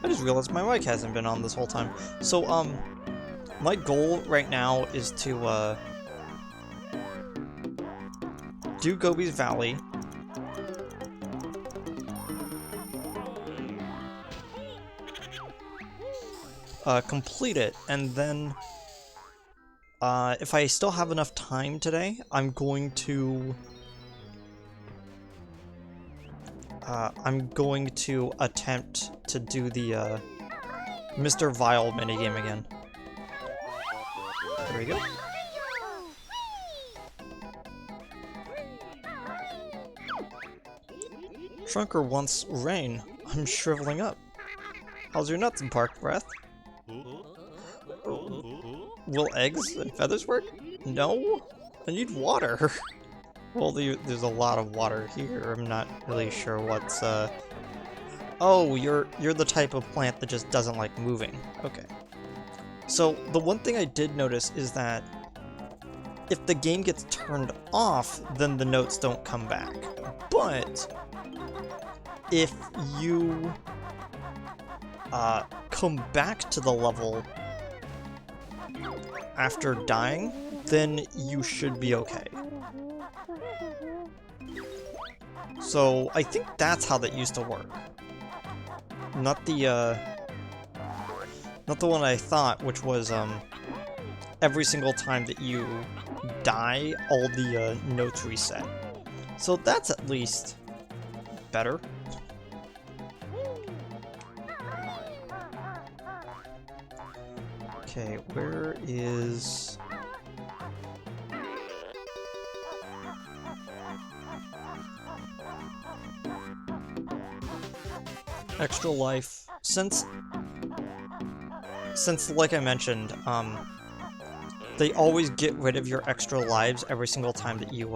I just realized my mic hasn't been on this whole time. So, my goal right now is to, do Gobi's Valley. Complete it, and then, if I still have enough time today, I'm going to attempt to do the, Mr. Vile minigame again. There we go. Trunker wants rain. I'm shriveling up. How's your nuts and park breath? Will eggs and feathers work? No? I need water. Well, there's a lot of water here. I'm not really sure what's, Oh, you're the type of plant that just doesn't like moving. Okay. So, the one thing I did notice is that if the game gets turned off, then the notes don't come back. But if you come back to the level after dying, then you should be okay. So I think that's how that used to work. Not the one I thought, which was every single time that you die, all the notes reset. So that's at least better. Okay, where is... Extra life. Since like I mentioned, they always get rid of your extra lives every single time that you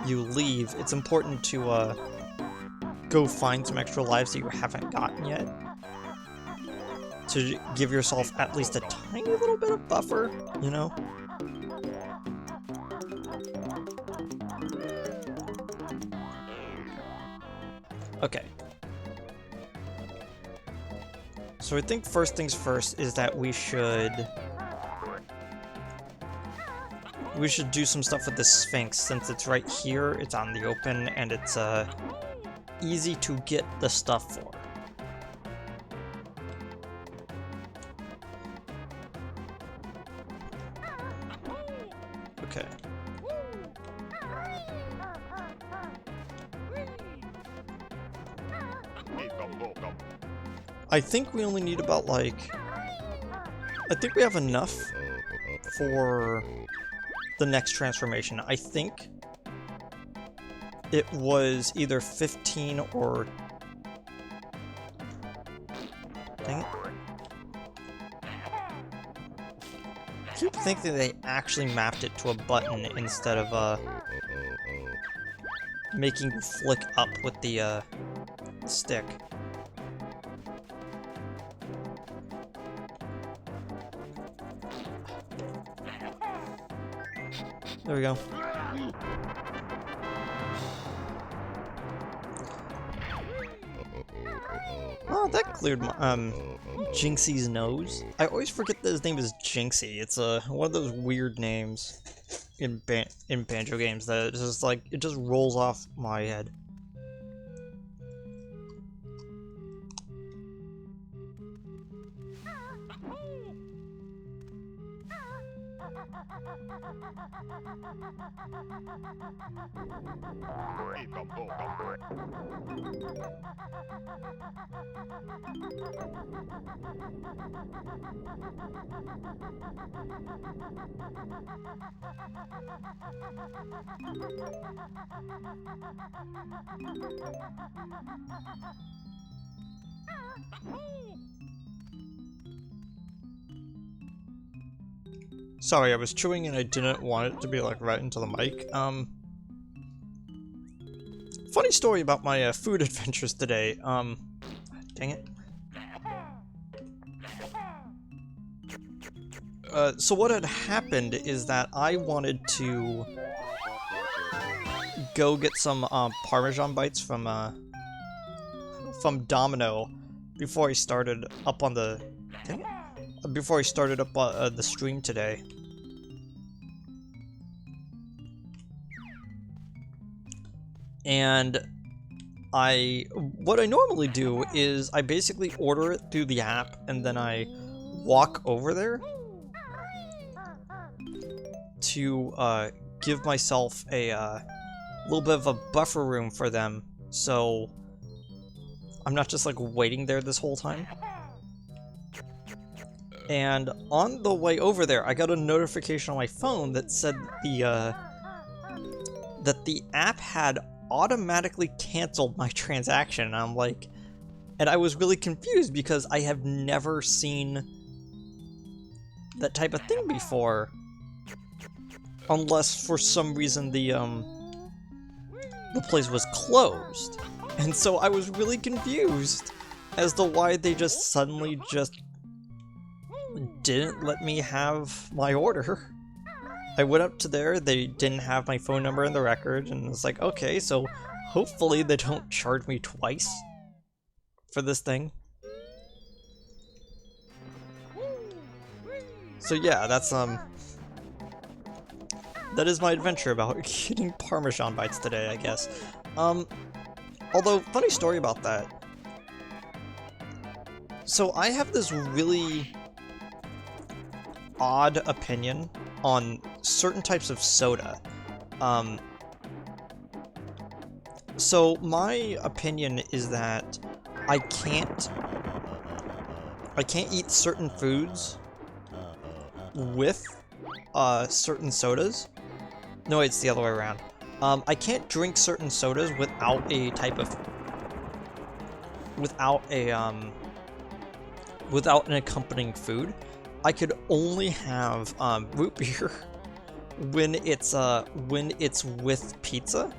leave. It's important to go find some extra lives that you haven't gotten yet, to give yourself at least a tiny little bit of buffer, you know? Okay. So I think first things first is that we should do some stuff with the Sphinx, since it's right here, it's on the open, and it's easy to get the stuff for. Okay. I think we only need about, like... I think we have enough for the next transformation. I think it was either 15 or... Dang it. I keep thinking they actually mapped it to a button instead of, making you flick up with the, stick. There we go. Oh, that cleared my, Jinxie's nose. I always forget that his name is Jinxie. It's, one of those weird names in Banjo games that it's just like, it just rolls off my head. Sorry, I was chewing and I didn't want it to be like right into the mic. Funny story about my food adventures today. Dang it. So what had happened is that I wanted to go get some Parmesan bites from Domino before I started up on the the stream today. And what I normally do is I basically order it through the app and then I walk over there to give myself a little bit of a buffer room for them, so I'm not just like waiting there this whole time. And on the way over there, I got a notification on my phone that said that the app had automatically canceled my transaction. And I'm like, and I was really confused because I have never seen that type of thing before, unless for some reason the place was closed. And so I was really confused as to why they just suddenly just didn't let me have my order. I went up to there, they didn't have my phone number in the record, and it's like, okay, so hopefully they don't charge me twice for this thing. So yeah, that's that is my adventure about getting Parmesan bites today, I guess. Although, funny story about that. So I have this really odd opinion on certain types of soda. So my opinion is that I can't eat certain foods with certain sodas. No, it's the other way around. I can't drink certain sodas without a type of without an accompanying food. I could only have root beer when it's with pizza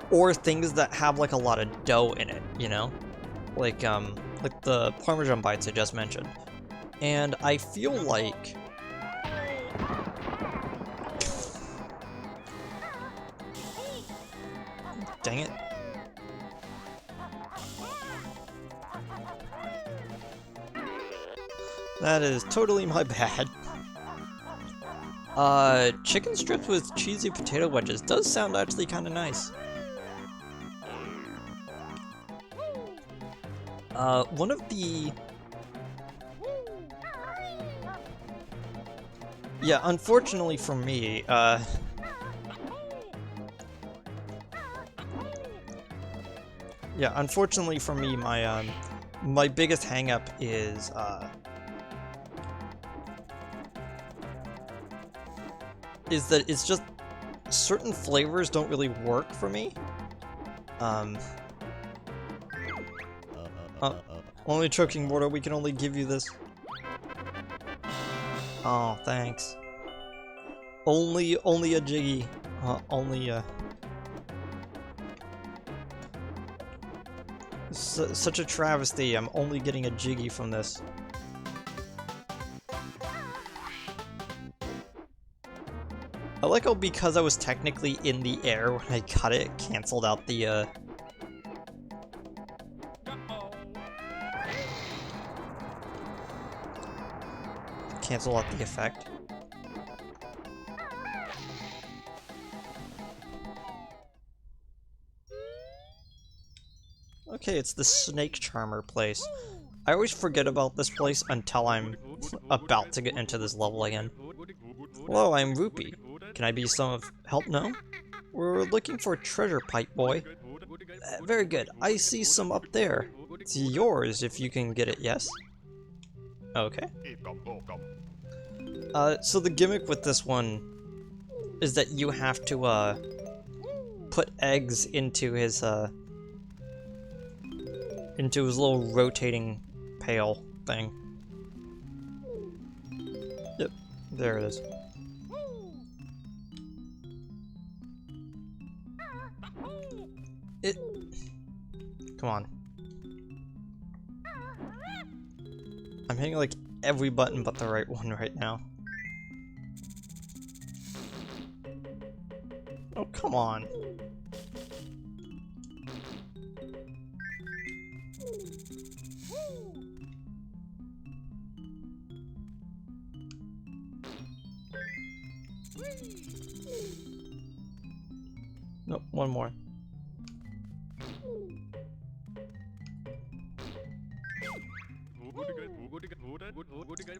or things that have like a lot of dough in it, you know, like the Parmesan bites I just mentioned. And I feel like dang it. That is totally my bad. Chicken strips with cheesy potato wedges does sound actually kind of nice. One of the... Yeah, unfortunately for me, my, my biggest hang-up is, that it's just certain flavors don't really work for me. Only choking mortar, we can only give you this. Oh, thanks. Only a Jiggy. Such a travesty, I'm only getting a Jiggy from this. I like how because I was technically in the air when I cut it, it canceled out the, cancel out the effect. Okay, it's the snake charmer place. I always forget about this place until I'm about to get into this level again. Hello, I'm Rupee. Can I be some help now? We're looking for a treasure pipe, boy. Very good. I see some up there. It's yours if you can get it, yes? Okay. So the gimmick with this one is that you have to, put eggs into his little rotating pail thing. Yep, there it is. Come on. I'm hitting like every button but the right one right now. Oh, come on. Nope, one more.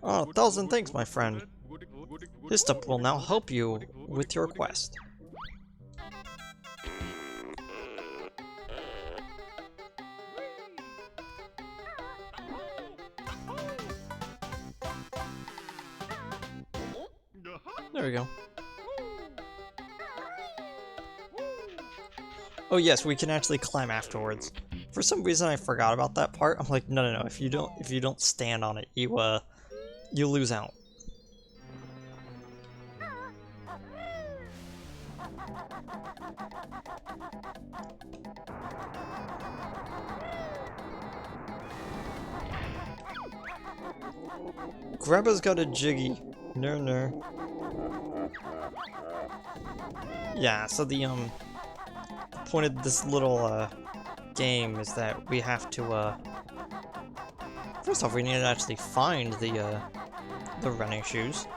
Oh, 1,000 thanks, my friend. This step will now help you with your quest. There we go. Oh yes, we can actually climb afterwards. For some reason I forgot about that part. I'm like, no, if you don't stand on it, you lose out. Grabba's got a jiggy. No. Yeah, so the point of this little game is that we have to first off we need to actually find the running shoes.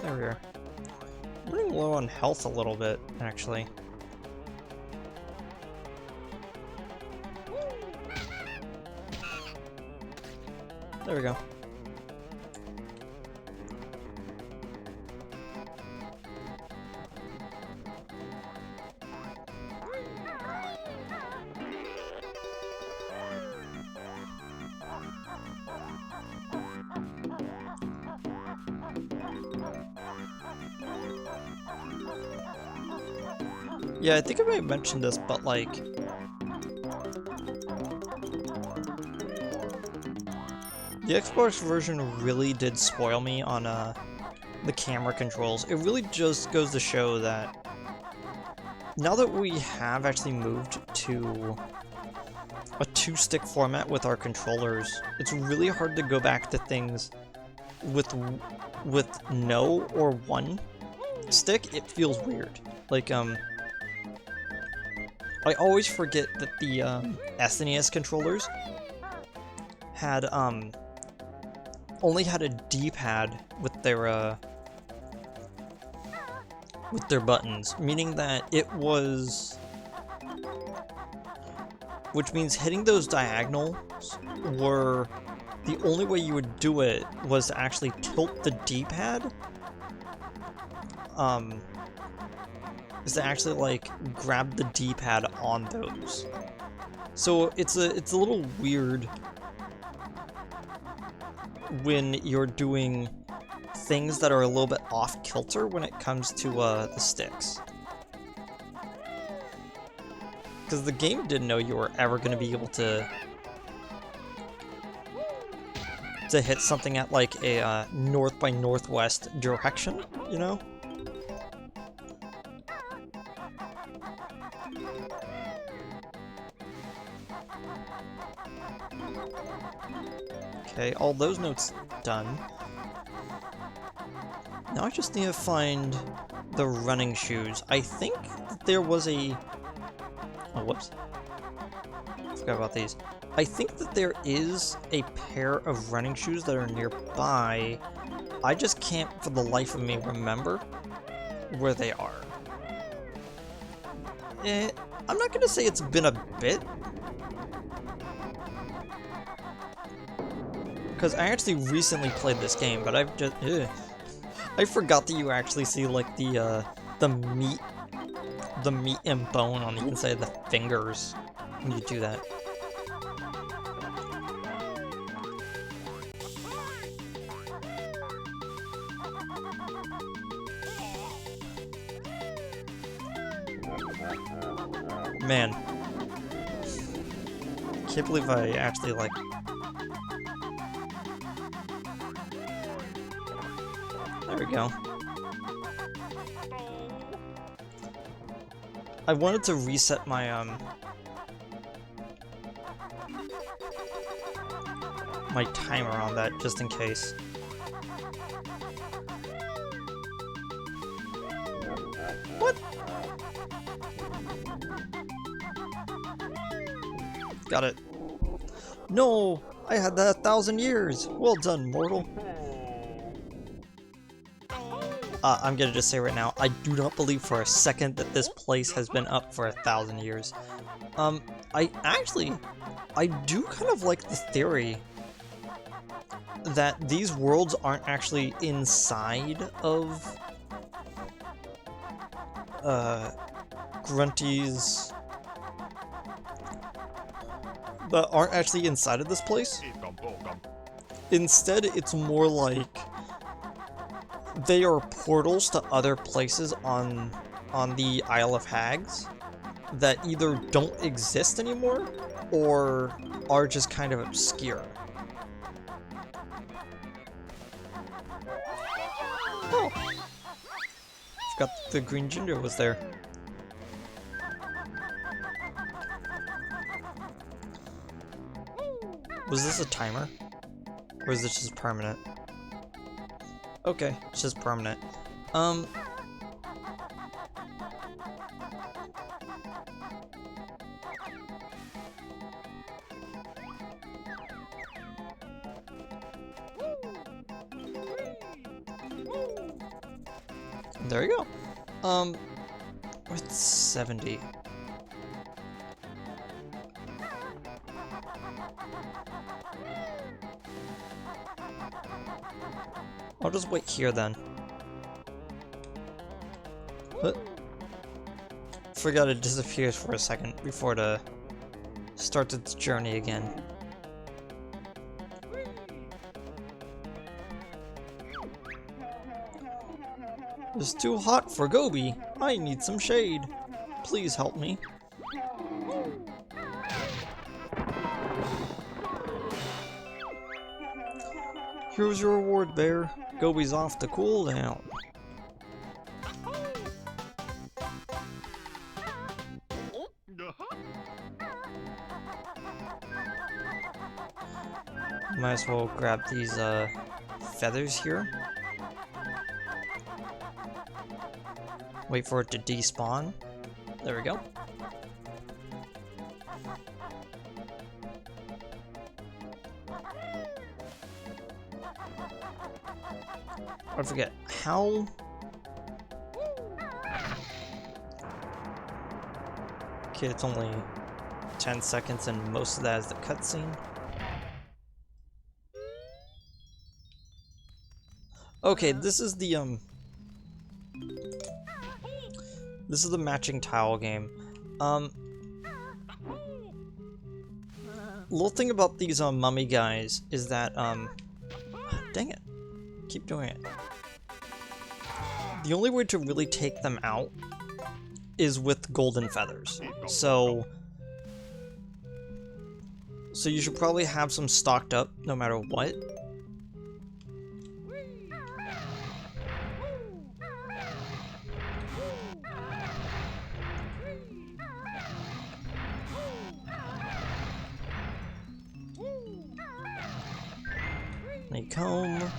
There we are. I'm running low on health a little bit, actually. There we go. Yeah, I think I might have mentioned this, but like, the Xbox version really did spoil me on the camera controls. It really just goes to show that now that we have actually moved to a two-stick format with our controllers, it's really hard to go back to things with no or one stick. It feels weird. Like, I always forget that the SNES controllers had only had a D-pad with their buttons, meaning that it was, which means hitting those diagonals were the only way you would do it was to actually tilt the D-pad. Is to actually like grab the D-pad on those. So it's a little weird when you're doing things that are a little bit off kilter when it comes to the sticks. Because the game didn't know you were ever going to be able to hit something at like a north by northwest direction, you know? Okay, all those notes done. Now I just need to find the running shoes. I think that there was a... Oh, whoops. forgot about these. I think that there is a pair of running shoes that are nearby. I just can't, for the life of me, remember where they are. I'm not gonna say it's been a bit, because I actually recently played this game, but I've just... I forgot that you actually see, like, the meat and bone on the inside of the fingers when you do that. Man. Can't believe I actually, like... There we go. I wanted to reset my, my timer on that, just in case. What? Got it. No! I had that 1,000 years! Well done, mortal. I'm gonna just say right now, I do not believe for a second that this place has been up for 1,000 years. I do kind of like the theory that these worlds aren't actually inside of Grunty's... that aren't actually inside of this place. Instead, it's more like they are portals to other places on the Isle of Hags that either don't exist anymore or are just kind of obscure. Oh! Forgot the green ginger was there. Was this a timer? Or is this just permanent? Okay, it's just permanent. There you go. With 70. I'll just wait here then. What? Forgot it disappears for a second before it starts its journey again. It's too hot for Gobi. I need some shade. Please help me. Here's your reward, Bear. Gobi's off to cool down. Might as well grab these feathers here. Wait for it to despawn. There we go. I forget how. Okay, it's only 10 seconds, and most of that is the cutscene. Okay, this is the matching tile game. Little thing about these mummy guys is that dang it, keep doing it. The only way to really take them out is with golden feathers. So you should probably have some stocked up no matter what. Honeycomb,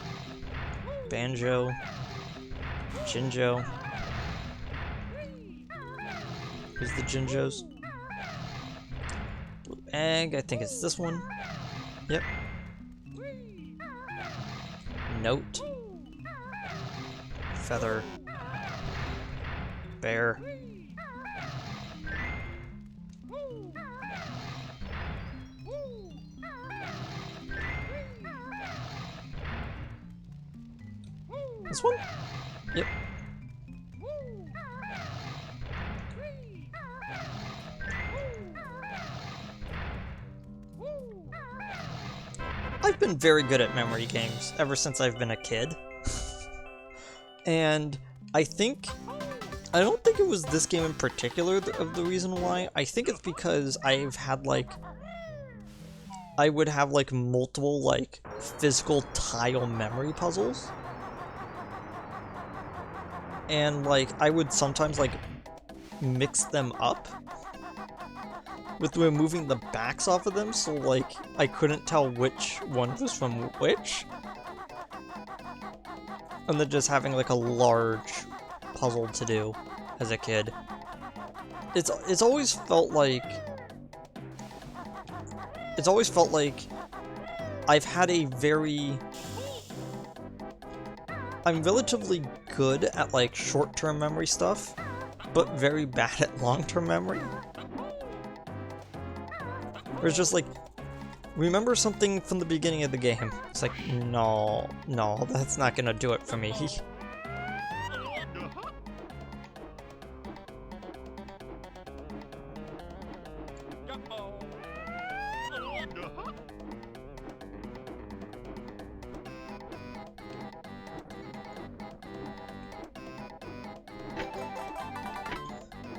Banjo, Jinjo. Who's the Jinjos? egg. I think it's this one. Yep. Note. Feather. Bear. This one? Yep. I've been very good at memory games ever since I've been a kid. And I don't think it was this game in particular of the reason why. I think it's because I've had I would have multiple physical tile memory puzzles. And I would sometimes mix them up with removing the backs off of them, so I couldn't tell which one was from which. And then just having a large puzzle to do as a kid. It's always felt like I've had I'm relatively good at short-term memory stuff, but very bad at long-term memory. Where it's just remember something from the beginning of the game. It's no, that's not gonna do it for me.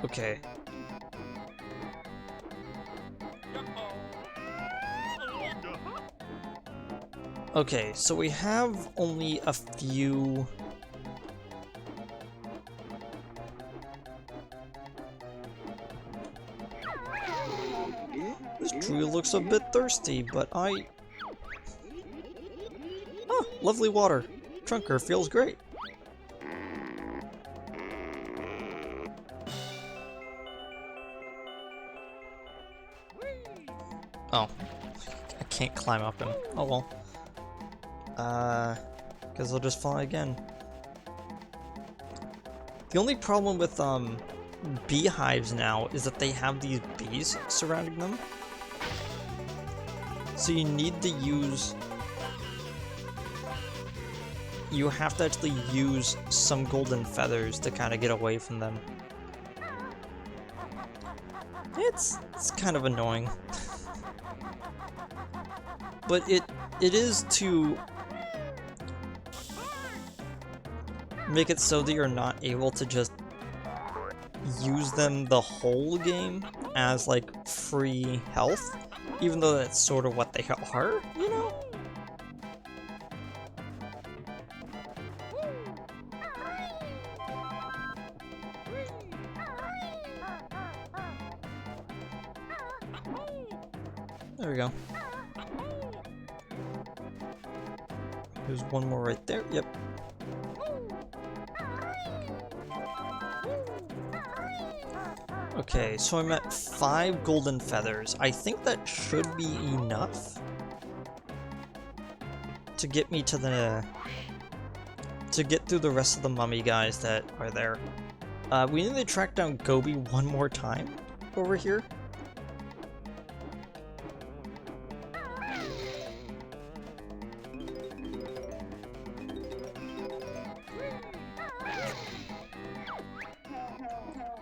Okay. Okay, so we have only a few... This tree looks a bit thirsty, but I... Oh, lovely water. Trunker feels great. Oh. I can't climb up him. Oh well. Guess I'll just fly again. The only problem with, beehives now is that they have these bees surrounding them. So you need to use... You have to actually use some golden feathers to kind of get away from them. It's kind of annoying. But it is to make it so that you're not able to just use them the whole game as free health, even though that's sort of what they are, you know? There we go. There's one more right there. Yep. Okay, so I'm at 5 golden feathers. I think that should be enough to get me to get through the rest of the mummy guys that are there. We need to track down Gobi one more time over here.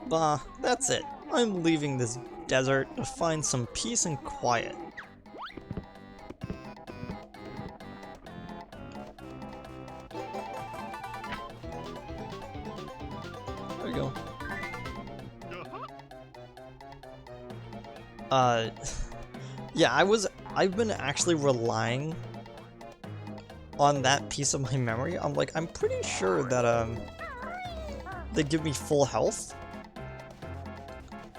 Bah, that's it. I'm leaving this desert to find some peace and quiet. There we go. Yeah, I've been actually relying on that piece of my memory. I'm pretty sure that, they give me full health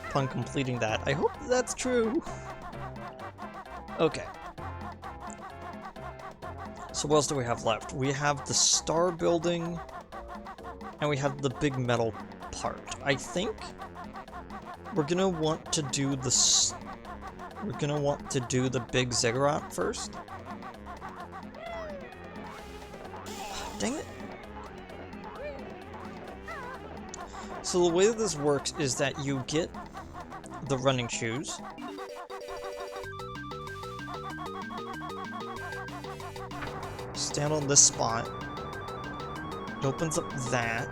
upon completing that. I hope that's true. Okay. So what else do we have left? We have the star building, and we have the big metal part. I think we're gonna want to do we're gonna want to do the big ziggurat first. Dang it. So the way that this works is that you get the running shoes. Stand on this spot. It opens up that.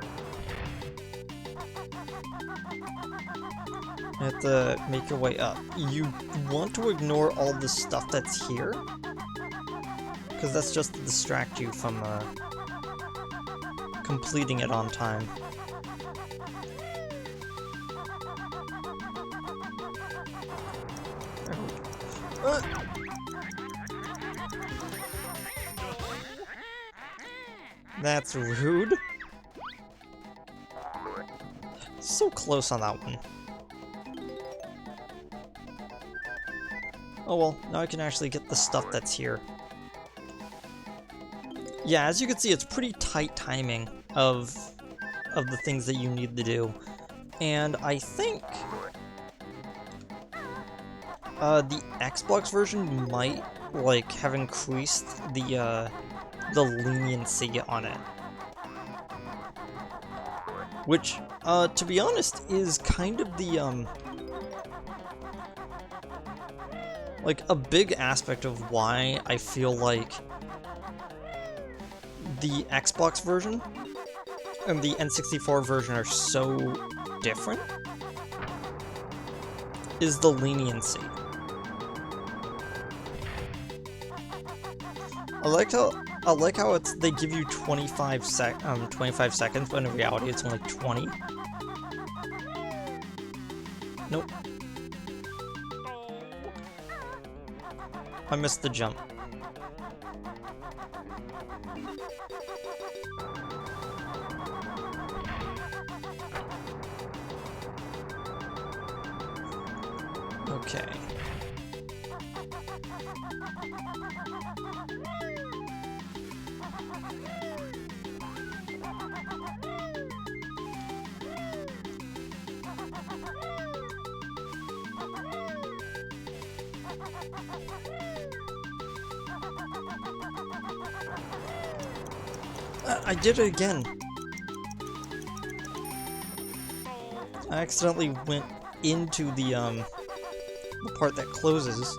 You have to make your way up. You want to ignore all the stuff that's here, because that's just to distract you from completing it on time. That's rude. So close on that one. Oh well, now I can actually get the stuff that's here. Yeah, as you can see, it's pretty tight timing of the things that you need to do. And I think the Xbox version might like have increased the leniency on it. Which, to be honest, is kind of the like a big aspect of why I feel like the Xbox version and the N64 version are so different, is the leniency. I like how it's they give you 25 seconds, but in reality it's only 20. Nope. I missed the jump. Okay. I did it again. I accidentally went into the part that closes.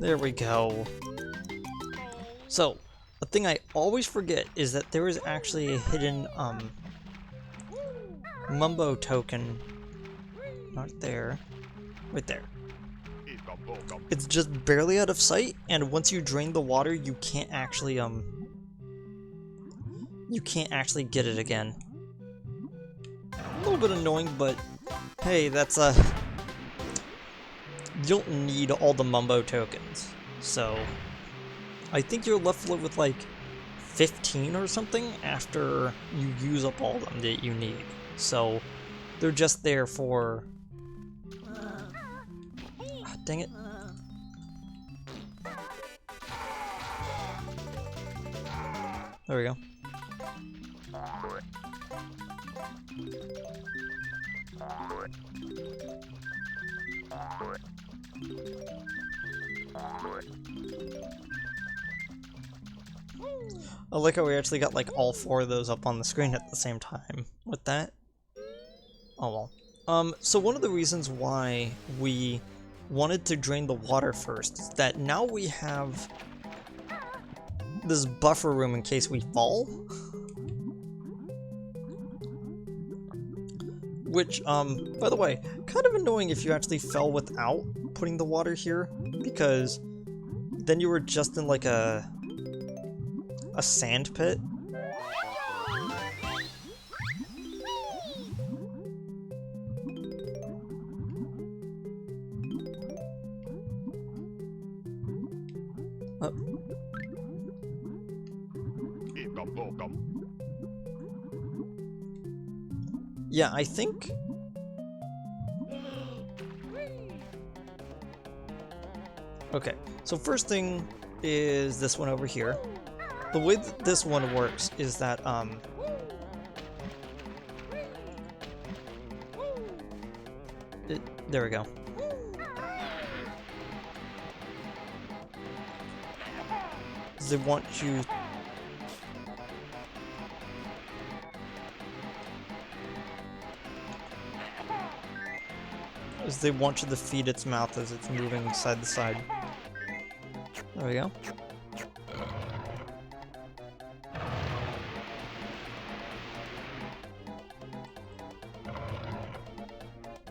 There we go. So, the thing I always forget is that there is actually a hidden, Mumbo token. Not there. Right there. It's just barely out of sight, and once you drain the water, you can't actually get it again. A little bit annoying, but hey, that's, you don't need all the Mumbo tokens, so I think you're left with like 15 or something after you use up all of them that you need. So they're just there for... dang it. There we go. I like how we actually got like all 4 of those up on the screen at the same time with that. Oh well. So one of the reasons why we wanted to drain the water first is that now we have this buffer room in case we fall. Which, by the way, kind of annoying if you actually fell without putting the water here, because then you were just in like a sand pit. Yeah, I think... Okay, so first thing is this one over here. The way that this one works is that, there we go. They want you... They want you to feed its mouth as it's moving side to side. There we go.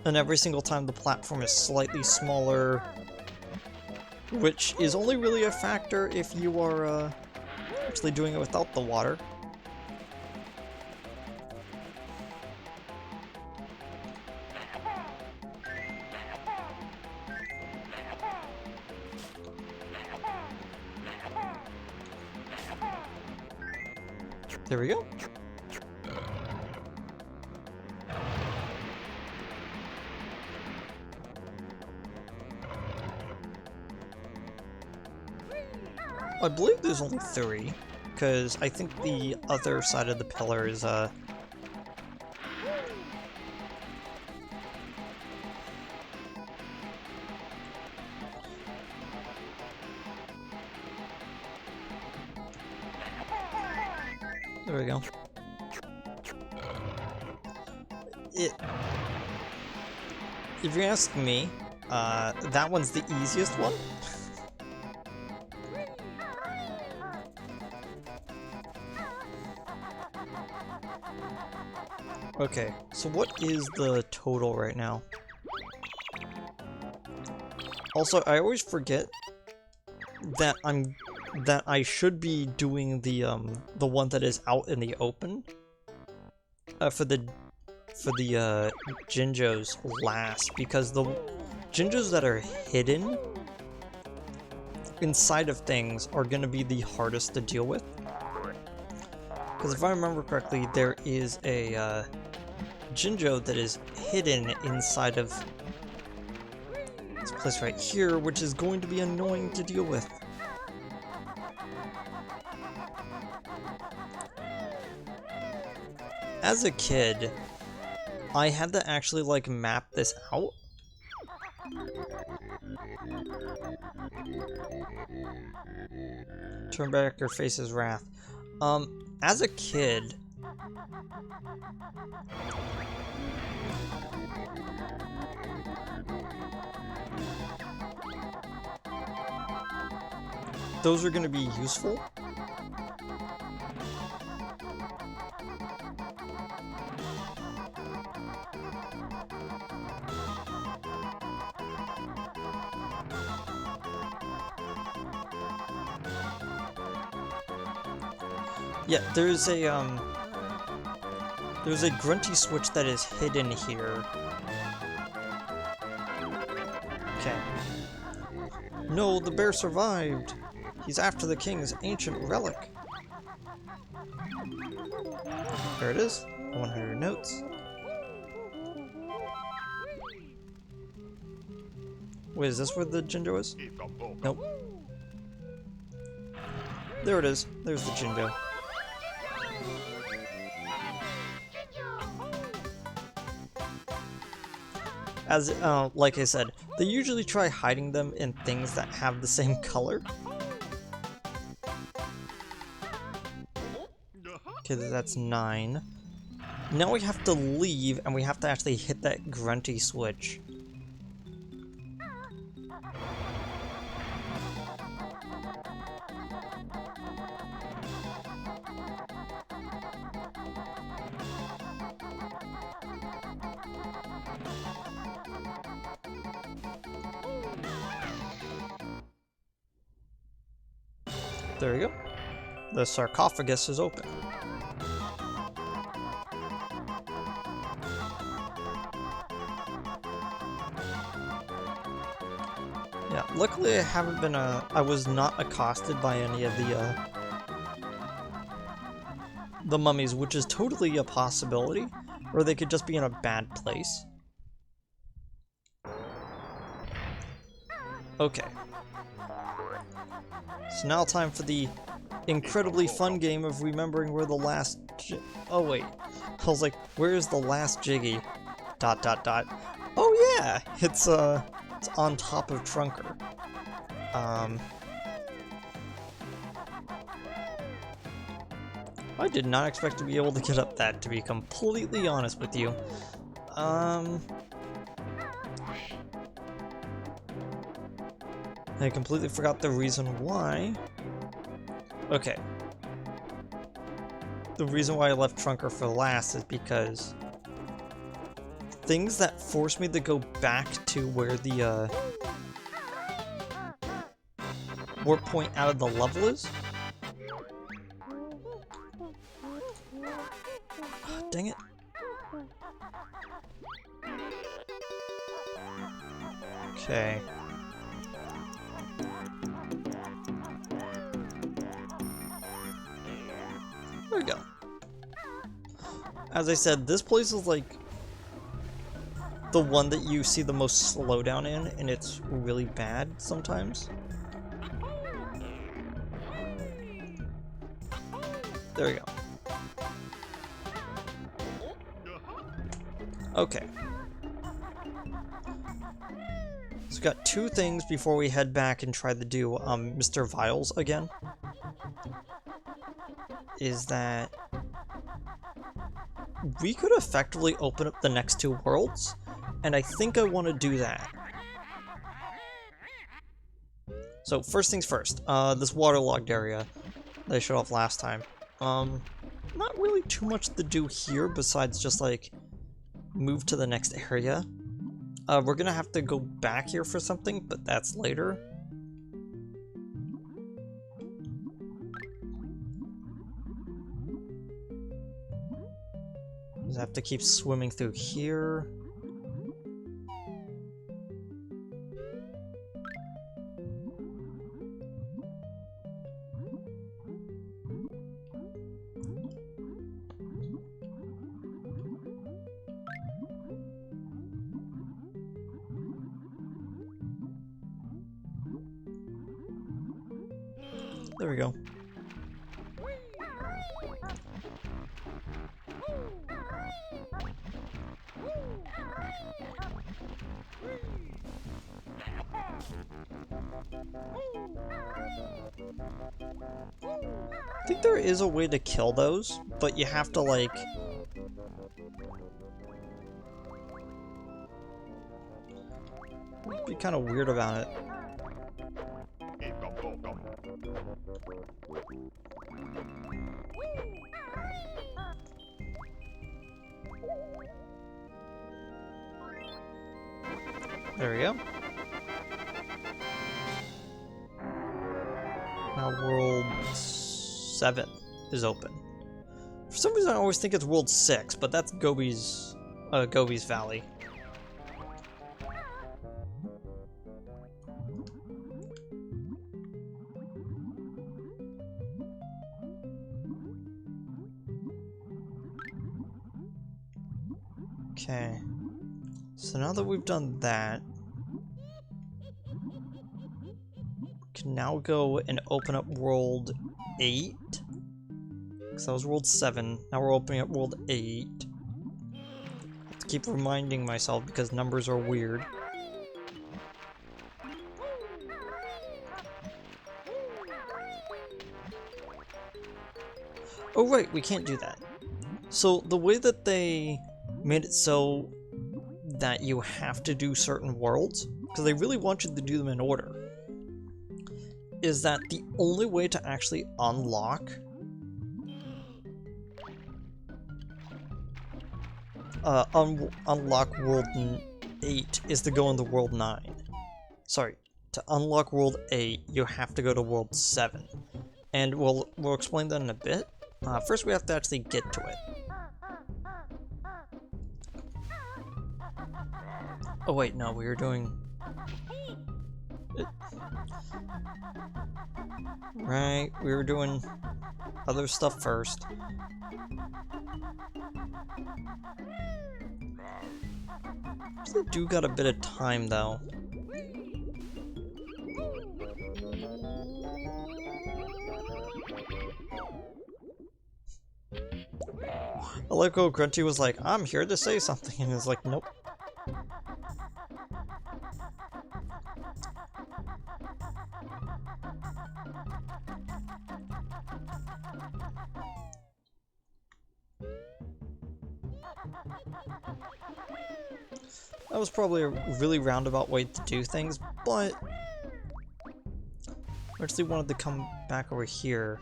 And every single time the platform is slightly smaller, which is only really a factor if you are actually doing it without the water. There we go. I believe there's only 3, because I think the other side of the pillar is, There we go. If you ask me, that one's the easiest one. Okay, so what is the total right now? Also, I always forget that I should be doing the one that is out in the open for the Jinjos last, because the Jinjos that are hidden inside of things are gonna be the hardest to deal with. Because if I remember correctly, there is a Jinjo that is hidden inside of this place right here, which is going to be annoying to deal with. As a kid, I had to actually, like, map this out. Turn back or face his wrath. As a kid... those are going to be useful. Yeah, there's a grunty switch that is hidden here. Okay. No, the bear survived! He's after the king's ancient relic. There it is. 100 notes. Wait, is this where the Jinjo is? Nope. There it is. There's the Jinjo. As, like I said, they usually try hiding them in things that have the same color. Okay, that's 9. Now we have to leave, and we have to actually hit that grunty switch. There we go. The sarcophagus is open. Yeah, luckily I haven't been I was not accosted by any of the the mummies, which is totally a possibility, or they could just be in a bad place. Okay. So now time for the incredibly fun game of remembering where the last oh wait. I was like, where's the last Jiggy? ... Oh yeah! It's on top of Trunker. I did not expect to be able to get up that, to be completely honest with you. I completely forgot the reason why. Okay. The reason why I left Trunker for last is because things that force me to go back to where the warp point out of the level is. Dang it. Okay. There we go. As I said, this place is like the one that you see the most slowdown in, and it's really bad sometimes. There we go. Okay. So we got two things before we head back and try to do Mr. Viles again. Is that we could effectively open up the next two worlds, and I think I want to do that. So first things first, this waterlogged area that I showed off last time. Not really too much to do here besides just like move to the next area. We're gonna have to go back here for something, but that's later. Just have to keep swimming through here. There we go. I think there is a way to kill those, but you have to like... be kind of weird about it. There we go. Now World 7 is open. For some reason I always think it's World 6, but that's Gobi's Valley. Okay. So now that we've done that, we can now go and open up World 8. Because that was World 7. Now we're opening up World 8. I have to keep reminding myself because numbers are weird. Oh right, we can't do that. So the way that they made it so that you have to do certain worlds, because they really want you to do them in order, is that the only way to actually unlock unlock World 8 is to go into World 9. Sorry, to unlock World 8, you have to go to World 7. And we'll explain that in a bit. First we have to actually get to it. Oh wait, no, we were doing... Right, we were doing other stuff first. Actually do got a bit of time though. I like how Grunty was like, I'm here to say something, and it's like, nope. That was probably a really roundabout way to do things, but I actually wanted to come back over here.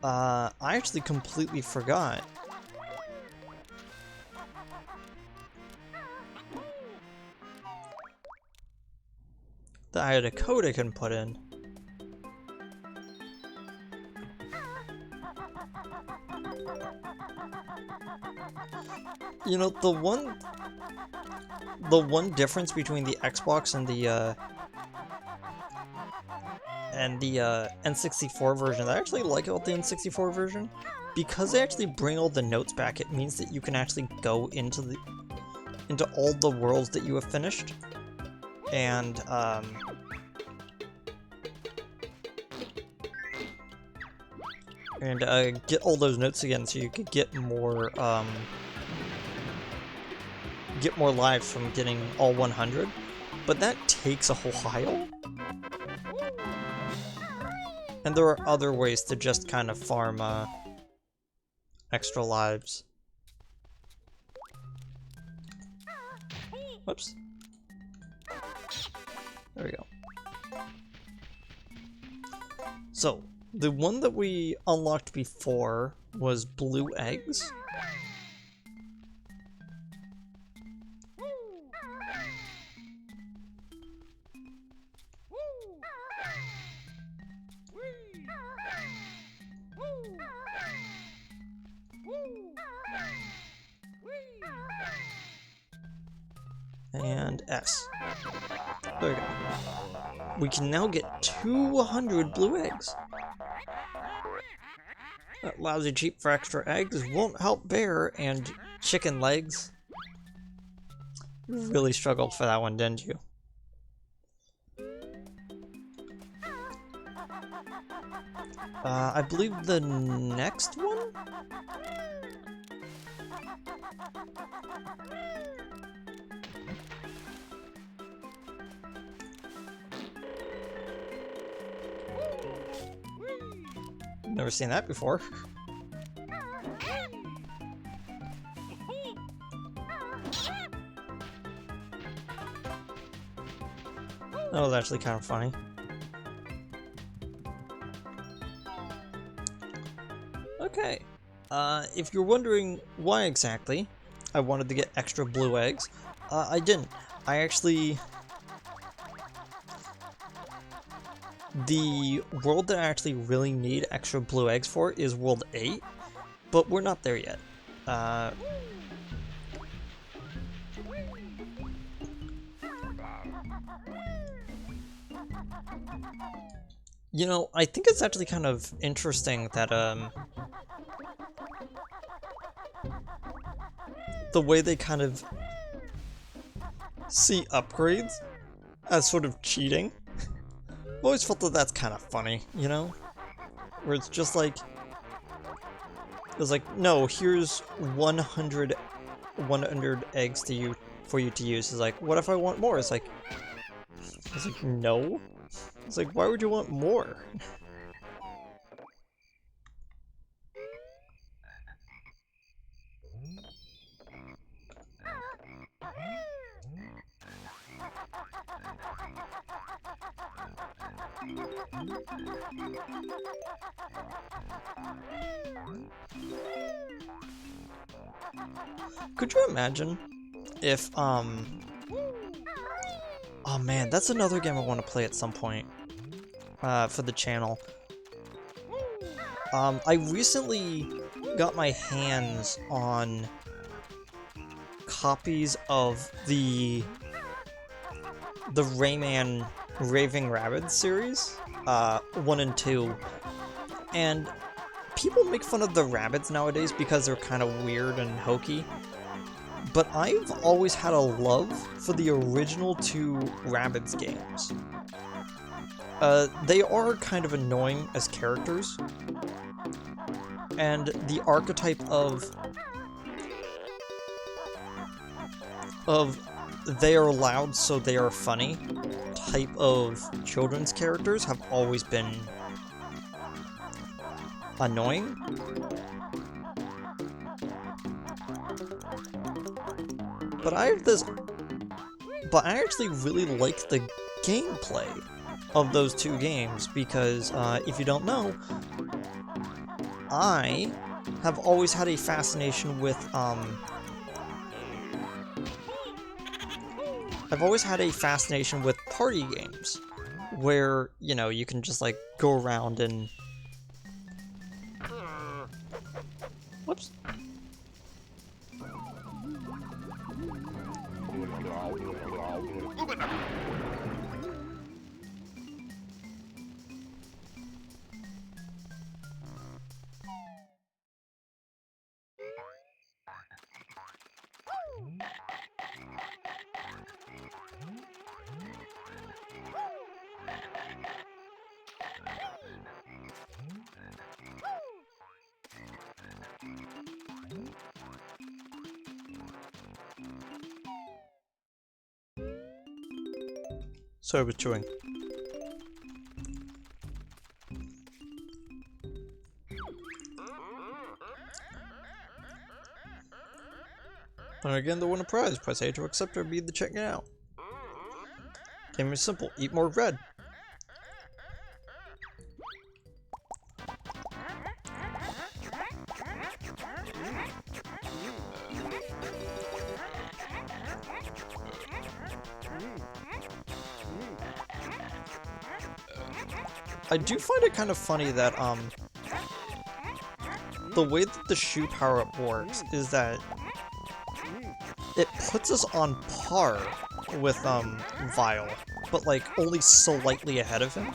I actually completely forgot that I had a code I can put in. You know, the one difference between the Xbox and the N64 version that I actually like about the N64 version, because they actually bring all the notes back, it means that you can actually go into all the worlds that you have finished, and get all those notes again, so you could get more lives from getting all 100, but that takes a while. And there are other ways to just kind of farm extra lives. Whoops. There we go. So, the one that we unlocked before was blue eggs. And S. There we go. We can now get 200 blue eggs. That lousy cheap for extra eggs won't help bear, and chicken legs. You really struggled for that one, didn't you? I believe the next one? Never seen that before. That was actually kind of funny. Okay. If you're wondering why exactly I wanted to get extra blue eggs, I didn't. I actually... The world that I actually really need extra blue eggs for is World 8, but we're not there yet. You know, I think it's actually kind of interesting that, the way they kind of see upgrades as sort of cheating. I've always felt that that's kind of funny, you know? Where it's just like... It's like, no, here's 100 eggs for you to use. It's like, what if I want more? It's like, no. It's like, why would you want more? Could you imagine if, oh man, that's another game I want to play at some point, for the channel. I recently got my hands on copies of the Rayman Raving Rabbids series, 1 and 2, and people make fun of the rabbits nowadays because they're kind of weird and hokey, but I've always had a love for the original 2 Rabbids games. They are kind of annoying as characters, and the archetype of they are loud so they are funny type of children's characters have always been annoying. But I actually really like the gameplay of those 2 games because, if you don't know, I have always had a fascination with, party games, where, you know, you can just, like, go around and... Whoops. Sorry, I was chewing. And again, to win a prize, press A to accept or B to check it out. Game is simple, eat more bread. I do find it kind of funny that, the way that the shoe power-up works is that it puts us on par with, Vile, but, like, only slightly ahead of him.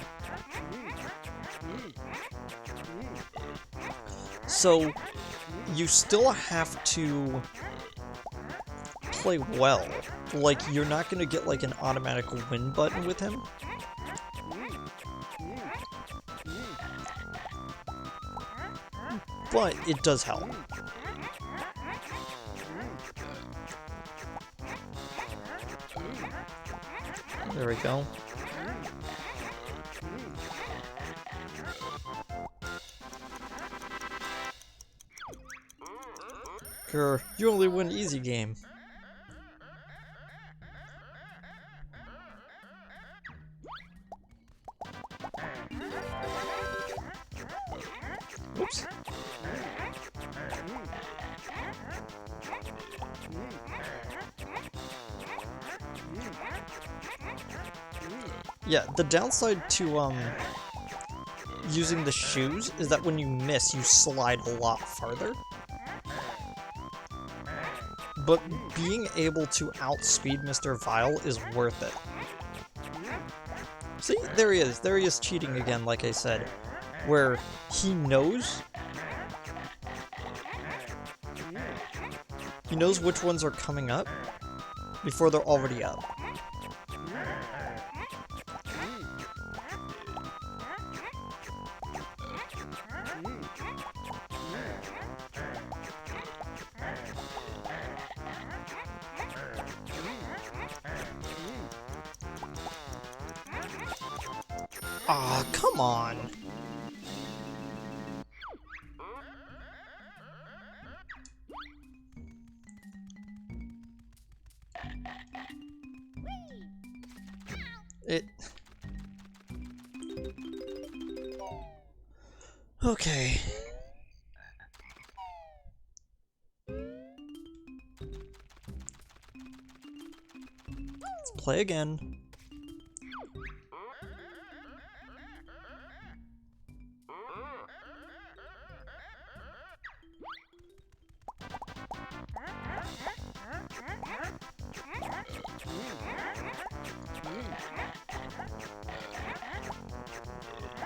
So, you still have to play well. Like, you're not gonna get, like, an automatic win button with him. But it does help. There we go. Grr, you only win easy game. Oops. Yeah, the downside to using the shoes is that when you miss, you slide a lot farther. But being able to outspeed Mr. Vile is worth it. See, there he is. There he is cheating again, like I said. Where he knows which ones are coming up before they're already up. Ah, come on. Okay. Let's play again.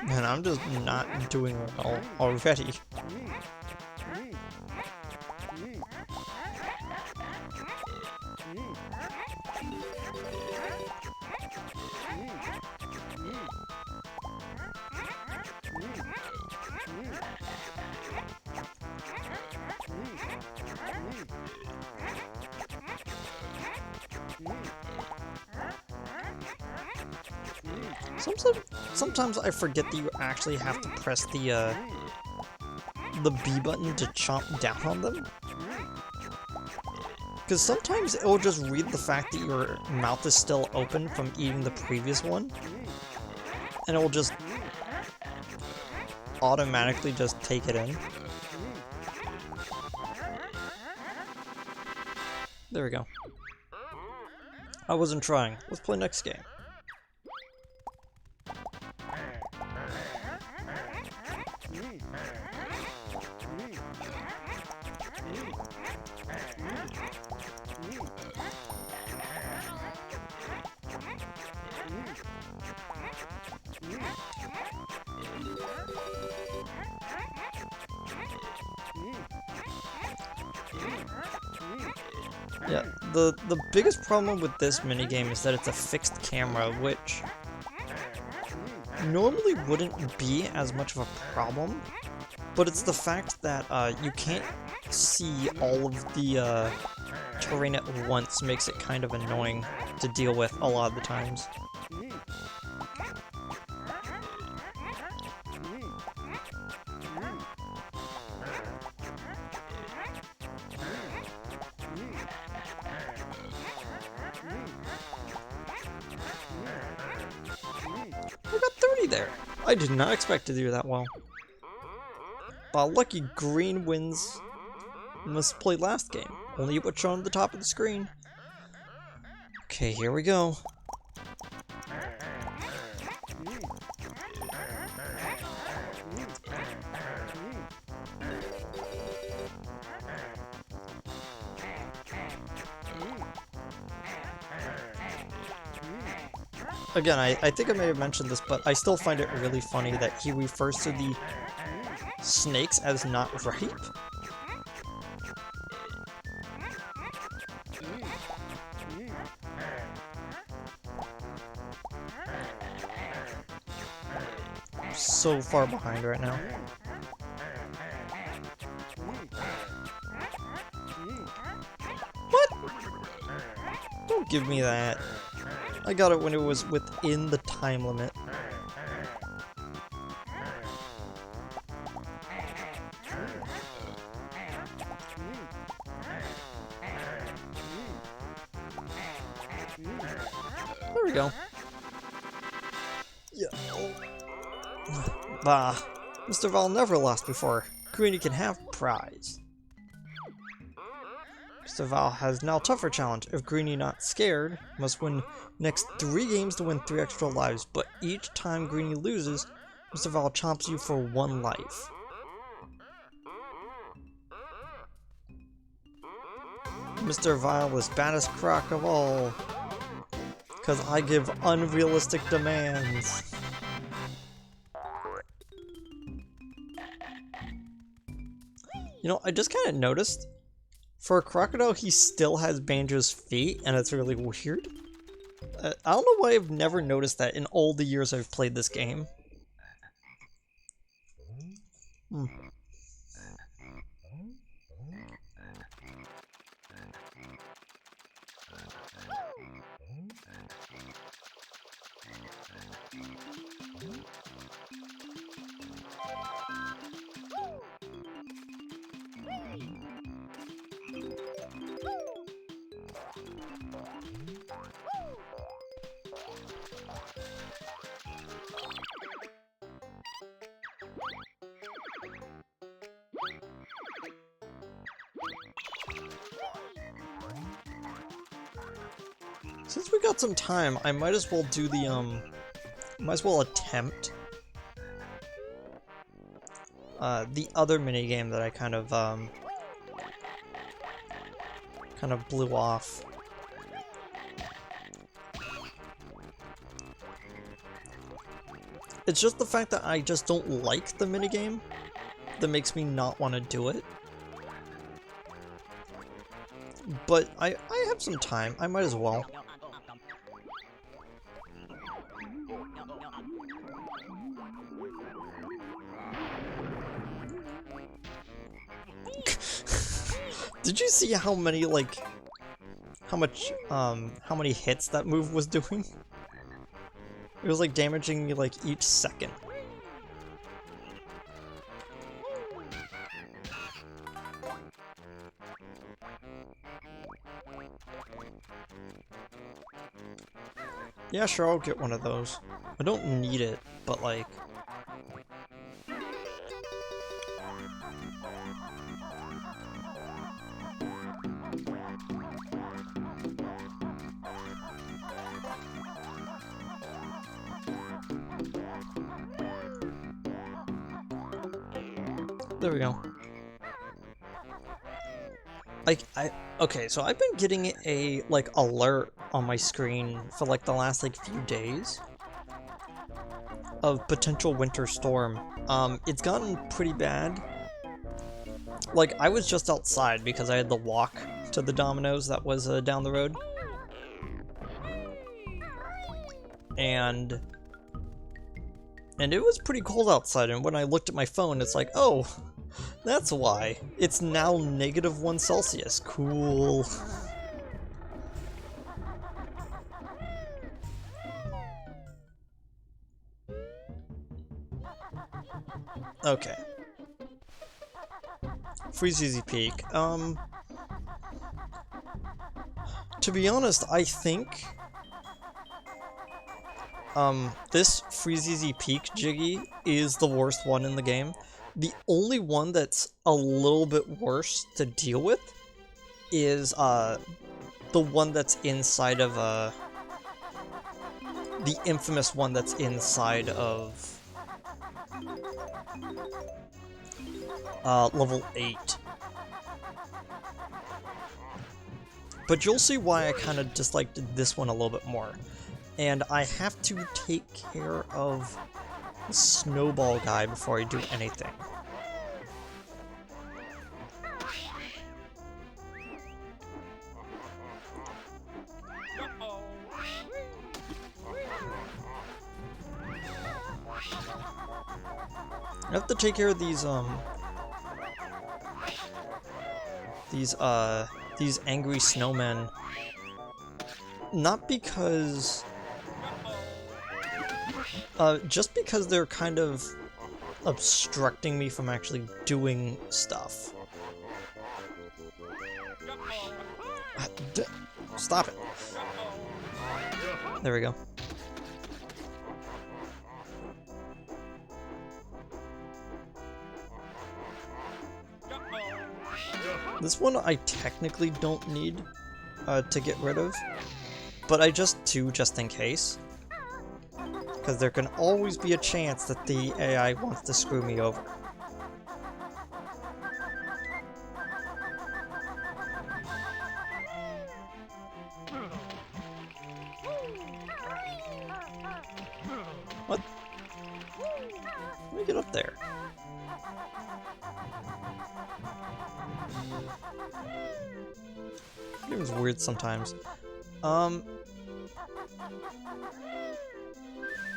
And I'm just not doing well already. Sometimes I forget that you actually have to press the B button to chomp down on them. Because sometimes it will just read the fact that your mouth is still open from eating the previous one, and it will just automatically just take it in. There we go. I wasn't trying. Let's play next game. Yeah, the biggest problem with this minigame is that it's a fixed camera, which normally wouldn't be as much of a problem, but it's the fact that you can't see all of the terrain at once makes it kind of annoying to deal with a lot of the times. I got 30 there! I did not expect to do that well. But lucky green wins must play last game. Only what's shown at the top of the screen. Okay, here we go. Again, I think I may have mentioned this, but I still find it really funny that he refers to the snakes as not ripe. I'm so far behind right now. What? Don't give me that. I got it when it was within the time limit. There we go. Yeah. Bah. Mr. Val never lost before. Greenie can have prize. Mr. Val has now tougher challenge. If Greenie not scared, must win next 3 games to win 3 extra lives, but each time Greenie loses, Mr. Val chomps you for 1 life. Mr. Val is baddest croc of all, cause I give unrealistic demands. You know, I just kind of noticed, for a crocodile, he still has Banjo's feet, and it's really weird. I don't know why I've never noticed that in all the years I've played this game. Since we got some time, I might as well do the, might as well attempt the other minigame that I kind of blew off. It's just the fact that I just don't like the minigame that makes me not want to do it. But I have some time. I might as well. Did you see how many, like, how many hits that move was doing? It was, like, damaging me, like, each second. Yeah, sure, I'll get one of those. I don't need it, but, like... There we go. Okay, so I've been getting a, like, alert on my screen for, like, the last, like, few days of potential winter storm. It's gotten pretty bad. Like, I was just outside because I had to walk to the Domino's that was, down the road. And it was pretty cold outside, and when I looked at my phone, it's like, oh, that's why. It's now -1 Celsius. Cool. Okay. Freeze Peak. To be honest, I think this Freeze Peak Jiggy is the worst one in the game. The only one that's a little bit worse to deal with is the one that's inside of the infamous one that's inside of level 8. But you'll see why I kind of disliked this one a little bit more. And I have to take care of the snowball guy before I do anything. I have to take care of these angry snowmen. Not because... just because they're kind of obstructing me from actually doing stuff. Stop it. There we go. This one I technically don't need to get rid of, but I just do just in case. Because there can always be a chance that the AI wants to screw me over. What? Let me get up there. It was weird sometimes.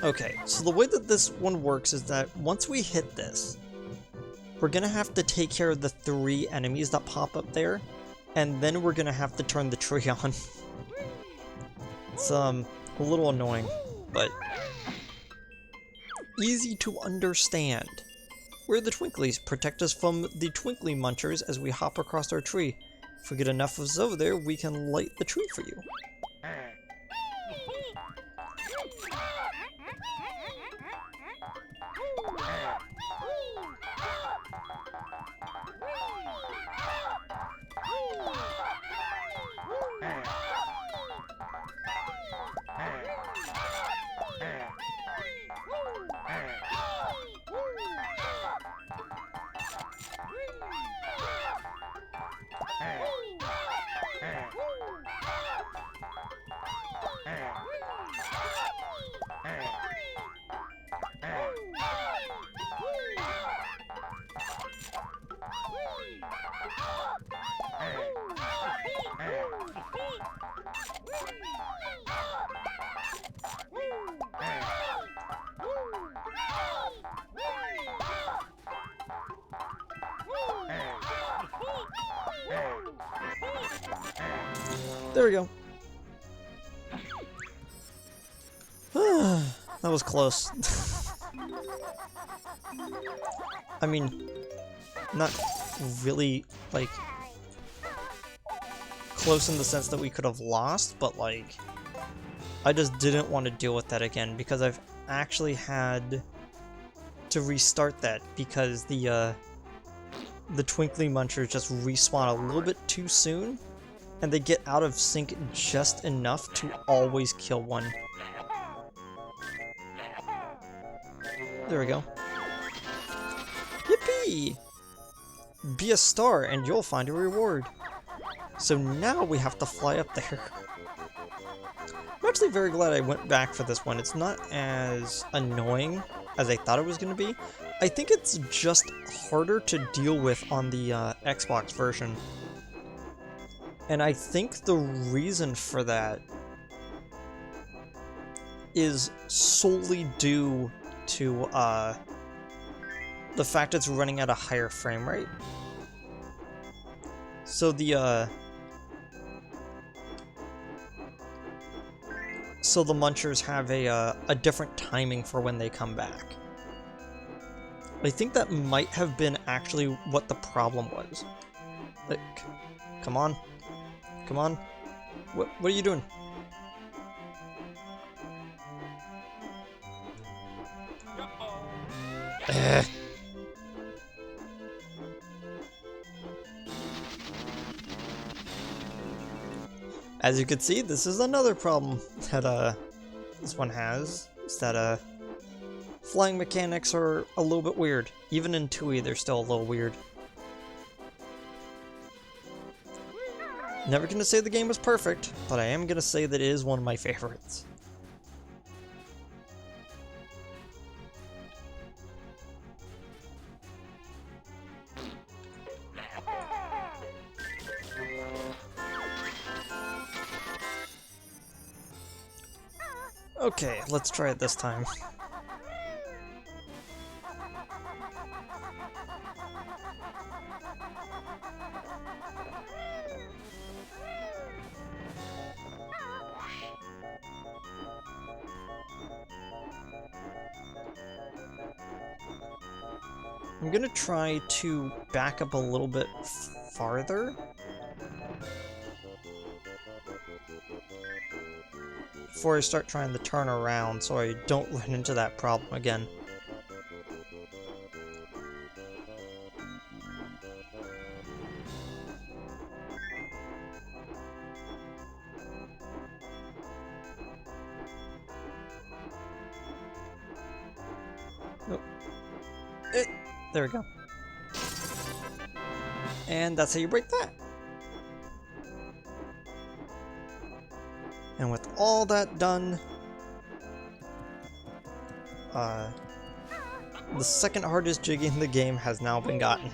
Okay, so the way that this one works is that once we hit this, we're gonna have to take care of the 3 enemies that pop up there, and then we're gonna have to turn the tree on. It's, a little annoying, but easy to understand. We're the Twinklies. Protect us from the Twinkly Munchers as we hop across our tree. If we get enough of us over there, we can light the tree for you. There we go. That was close. I mean, not really, like, close in the sense that we could have lost, but, like, I just didn't want to deal with that again, because I've actually had to restart that, because the Twinkly Munchers just respawn a little bit too soon, and they get out of sync just enough to always kill one. There we go. Yippee! Be a star and you'll find a reward. So now we have to fly up there. I'm actually very glad I went back for this one. It's not as annoying as I thought it was going to be. I think it's just harder to deal with on the Xbox version. And I think the reason for that is solely due to the fact it's running at a higher frame rate. So the Munchers have a different timing for when they come back. I think that might have been actually what the problem was. Like, come on. Come on. What are you doing? As you can see, this is another problem that this one has, is that flying mechanics are a little bit weird. Even in 2E, they're still a little weird. Never gonna say the game was perfect, but I am gonna say that it is one of my favorites. Okay, let's try it this time. I'm gonna try to back up a little bit farther. Before I start trying to turn around so I don't run into that problem again. Nope. There we go. And that's how you break that. And with all that done, the second hardest jig in the game has now been gotten.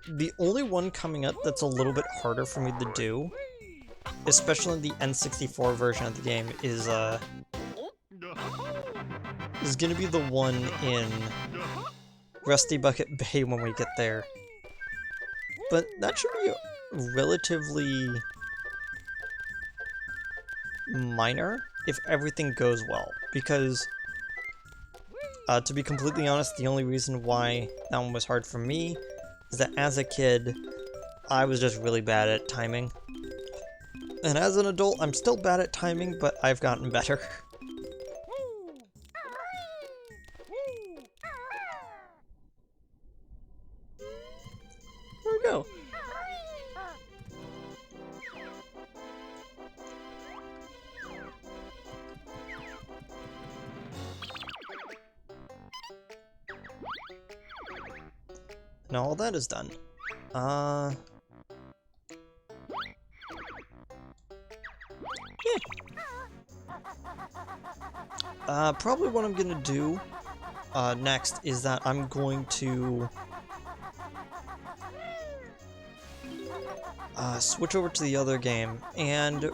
The only one coming up that's a little bit harder for me to do, especially in the N64 version of the game, is gonna be the one in Rusty Bucket Bay when we get there. But that should be relatively minor if everything goes well, because to be completely honest, the only reason why that one was hard for me is that as a kid, I was just really bad at timing. And as an adult, I'm still bad at timing, but I've gotten better. There we go. Now all that is done. Probably what I'm gonna do next is that I'm going to switch over to the other game, and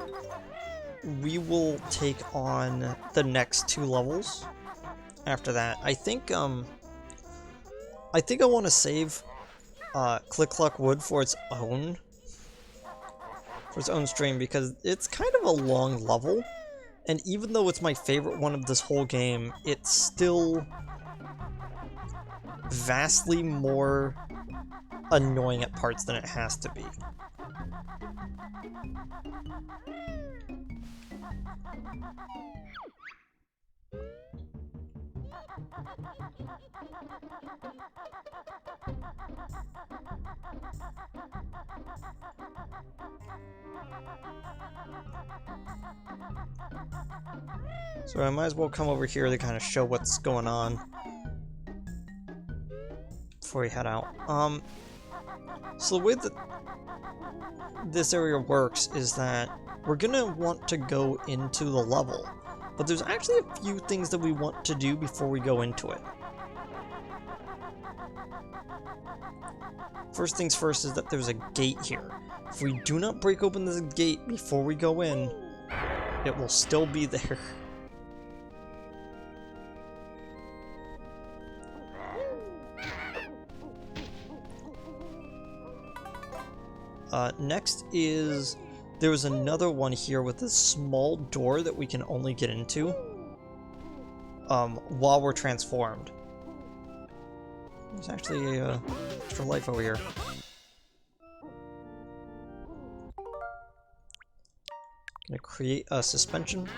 we will take on the next two levels. after that. I think I want to save Click Cluck Wood for its own stream, because it's kind of a long level, and even though it's my favorite one of this whole game, it's still vastly more annoying at parts than it has to be. So I might as well come over here to kind of show what's going on before we head out. So the way that this area works is that we're gonna want to go into the level, but there's actually a few things that we want to do before we go into it. First things first is that there's a gate here. If we do not break open this gate before we go in, it will still be there. Next is, there's another one here with a small door that we can only get into while we're transformed. There's actually a extra life over here. Gonna create a suspension.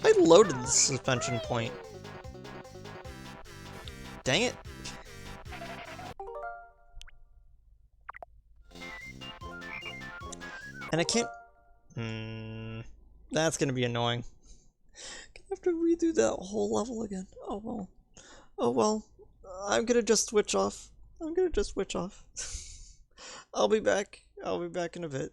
I loaded the suspension point. Dang it. And I can't... that's gonna be annoying. Gonna have to redo that whole level again. Oh well. Oh well. I'm gonna just switch off. I'll be back. I'll be back in a bit.